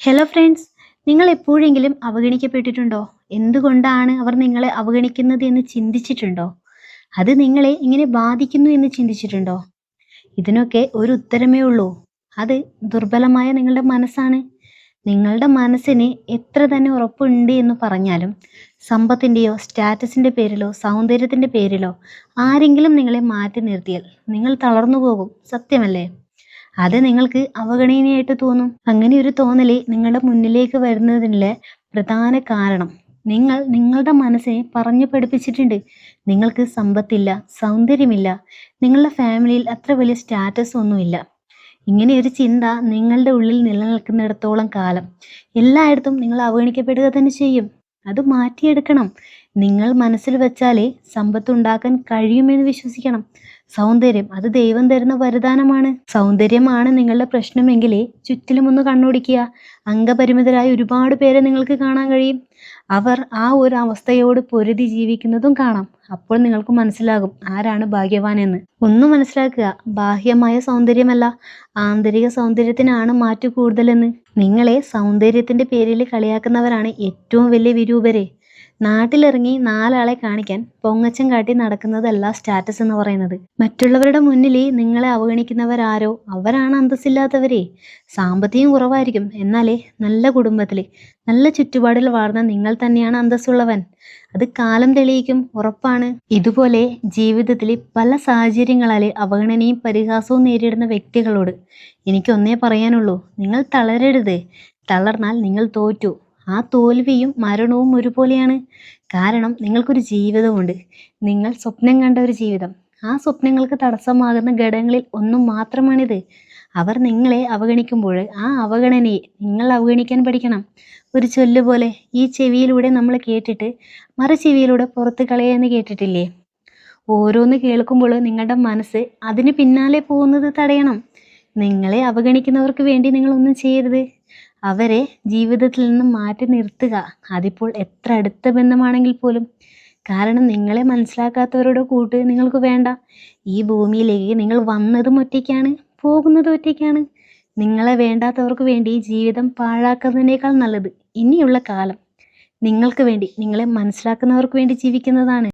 Hello friends, നിങ്ങൾ എപ്പോഴെങ്കിലും അവഗണിക്കപ്പെട്ടിട്ടുണ്ടോ? എന്തുകൊണ്ടാണ് അവർ നിങ്ങളെ അവഗണിക്കുന്നത് എന്ന് ചിന്തിച്ചിട്ടുണ്ടോ? അത് നിങ്ങളെ ഇങ്ങനെ ബാധിക്കുന്നു എന്ന് ചിന്തിച്ചിട്ടുണ്ടോ? ഇതിനൊക്കെ ഒരു ഉത്തരമേ ഉള്ളൂ. അത് ദുർബലമായ നിങ്ങളുടെ മനസ്സാണ്. നിങ്ങളുടെ മനസ്സിന് എത്ര തന്നെ ഉറപ്പുണ്ട് എന്ന് പറഞ്ഞാലും സമ്പത്തിൻ്റെയോ സ്റ്റാറ്റസിൻ്റെ പേരിലോ സൗന്ദര്യത്തിൻ്റെ പേരിലോ ആരെങ്കിലും നിങ്ങളെ മാറ്റി നിർത്തിയാൽ നിങ്ങൾ തളർന്നു പോകും. സത്യമല്ലേ? അത് നിങ്ങൾക്ക് അവഗണനയായിട്ട് തോന്നും. അങ്ങനെ ഒരു തോന്നല് നിങ്ങളുടെ മുന്നിലേക്ക് വരുന്നതിനുള്ള പ്രധാന കാരണം നിങ്ങൾ നിങ്ങളുടെ മനസ്സിനെ പറഞ്ഞു പഠിപ്പിച്ചിട്ടുണ്ട്. നിങ്ങൾക്ക് സമ്പത്തില്ല, സൗന്ദര്യമില്ല, നിങ്ങളുടെ ഫാമിലിയിൽ അത്ര വലിയ സ്റ്റാറ്റസ് ഒന്നുമില്ല. ഇങ്ങനെ ഒരു ചിന്ത നിങ്ങളുടെ ഉള്ളിൽ നിലനിൽക്കുന്നിടത്തോളം കാലം എല്ലായിടത്തും നിങ്ങൾ അവഗണിക്കപ്പെടുക തന്നെ ചെയ്യും. അത് മാറ്റിയെടുക്കണം. നിങ്ങൾ മനസ്സിൽ വെച്ചാലേ സമ്പത്തുണ്ടാക്കാൻ കഴിയുമെന്ന് വിശ്വസിക്കണം. സൗന്ദര്യം അത് ദൈവം തരുന്ന വരദാനമാണ്. സൗന്ദര്യമാണ് നിങ്ങളുടെ പ്രശ്നമെങ്കിലേ ചുറ്റിലും ഒന്ന് കണ്ണോടിക്കുക. അംഗപരിമിതരായ ഒരുപാട് പേരെ നിങ്ങൾക്ക് കാണാൻ കഴിയും. അവർ ആ ഒരു അവസ്ഥയോട് പൊരുതി ജീവിക്കുന്നതും കാണാം. അപ്പോൾ നിങ്ങൾക്ക് മനസ്സിലാകും ആരാണ് ഭാഗ്യവാൻ എന്ന്. ഒന്ന് മനസ്സിലാക്കുക, ബാഹ്യമായ സൗന്ദര്യമല്ല, ആന്തരിക സൗന്ദര്യത്തിനാണ് മാറ്റു കൂടുതലെന്ന്. നിങ്ങളെ സൗന്ദര്യത്തിന്റെ പേരിൽ കളിയാക്കുന്നവരാണ് ഏറ്റവും വലിയ വിരൂപരെ. നാട്ടിലിറങ്ങി നാലാളെ കാണിക്കാൻ പൊങ്ങച്ചം കാട്ടി നടക്കുന്നതല്ല സ്റ്റാറ്റസ് എന്ന് പറയുന്നത്. മറ്റുള്ളവരുടെ മുന്നിൽ നിങ്ങളെ അവഗണിക്കുന്നവരാരോ അവരാണ് അന്തസ്സില്ലാത്തവരെ. സാമ്പത്തികം കുറവായിരിക്കും, എന്നാലേ നല്ല കുടുംബത്തിൽ നല്ല ചുറ്റുപാടിൽ വളർന്ന നിങ്ങൾ തന്നെയാണ് അന്തസ്സുള്ളവൻ. അത് കാലം തെളിയിക്കും, ഉറപ്പാണ്. ഇതുപോലെ ജീവിതത്തിൽ പല സാഹചര്യങ്ങളാൽ അവഗണനയും പരിഹാസവും നേരിടുന്ന വ്യക്തികളോട് എനിക്കൊന്നേ പറയാനുള്ളൂ: നിങ്ങൾ തളരരുത്. തളർന്നാൽ നിങ്ങൾ തോറ്റു. ആ തോൽവിയും മരണവും ഒരുപോലെയാണ്. കാരണം നിങ്ങൾക്കൊരു ജീവിതമുണ്ട്, നിങ്ങൾ സ്വപ്നം കണ്ട ഒരു ജീവിതം. ആ സ്വപ്നങ്ങൾക്ക് തടസ്സമാകുന്ന ഘടകങ്ങളിൽ ഒന്നും മാത്രമാണിത്. അവർ നിങ്ങളെ അവഗണിക്കുമ്പോൾ ആ അവഗണനയെ നിങ്ങൾ അവഗണിക്കാൻ പഠിക്കണം. ഒരു ചൊല്ല് പോലെ ഈ ചെവിയിലൂടെ നമ്മൾ കേട്ടിട്ട് മറു ചെവിയിലൂടെ പുറത്ത് കളയാന്ന് കേട്ടിട്ടില്ലേ? ഓരോന്ന് കേൾക്കുമ്പോൾ നിങ്ങളുടെ മനസ്സ് അതിന് പിന്നാലെ പോകുന്നത് തടയണം. നിങ്ങളെ അവഗണിക്കുന്നവർക്ക് വേണ്ടി നിങ്ങളൊന്നും ചെയ്യരുത്. അവരെ ജീവിതത്തിൽ നിന്ന് മാറ്റി നിർത്തുക. അതിപ്പോൾ എത്ര അടുത്ത ബന്ധമാണെങ്കിൽ പോലും. കാരണം നിങ്ങളെ മനസ്സിലാക്കാത്തവരുടെ കൂട്ട് നിങ്ങൾക്ക് വേണ്ട. ഈ ഭൂമിയിലേക്ക് നിങ്ങൾ വന്നതും ഒറ്റയ്ക്കാണ്, പോകുന്നതും ഒറ്റയ്ക്കാണ്. നിങ്ങളെ വേണ്ടാത്തവർക്ക് വേണ്ടി ജീവിതം പാഴാക്കുന്നതിനേക്കാൾ നല്ലത് ഇനിയുള്ള കാലം നിങ്ങൾക്ക് വേണ്ടി, നിങ്ങളെ മനസ്സിലാക്കുന്നവർക്ക് വേണ്ടി ജീവിക്കുന്നതാണ്.